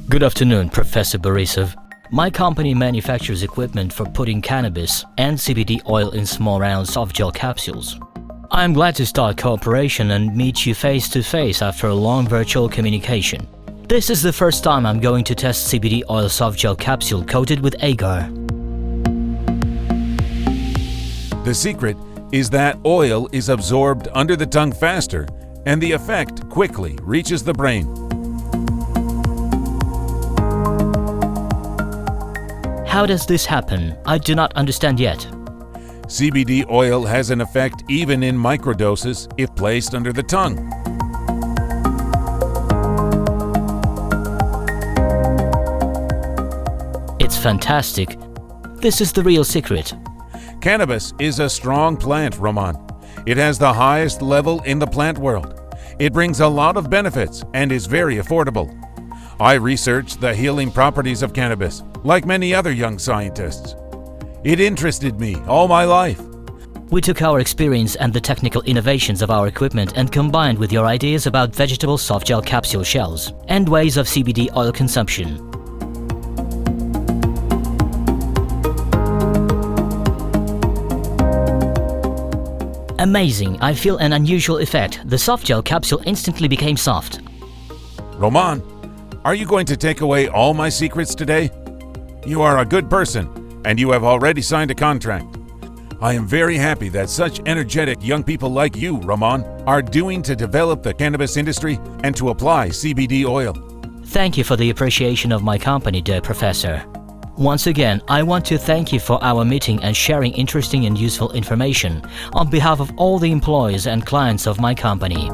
Good afternoon, Professor Borisov. My company manufactures equipment for putting cannabis and CBD oil in small round soft gel capsules. I am glad to start cooperation and meet you face to face after a long virtual communication. This is the first time I'm going to test CBD oil soft gel capsule coated with agar. The secret is that oil is absorbed under the tongue faster and the effect quickly reaches the brain. How does this happen? I do not understand yet. CBD oil has an effect even in microdoses if placed under the tongue. It's fantastic. This is the real secret. Cannabis is a strong plant, Roman. It has the highest level in the plant world. It brings a lot of benefits and is very affordable. I researched the healing properties of cannabis, like many other young scientists. It interested me all my life. We took our experience and the technical innovations of our equipment and combined with your ideas about vegetable soft gel capsule shells and ways of CBD oil consumption. Amazing! I feel an unusual effect. The soft gel capsule instantly became soft. Roman, are you going to take away all my secrets today? You are a good person, and you have already signed a contract. I am very happy that such energetic young people like you, Roman, are doing to develop the cannabis industry and to apply CBD oil. Thank you for the appreciation of my company, dear Professor. Once again, I want to thank you for our meeting and sharing interesting and useful information on behalf of all the employees and clients of my company.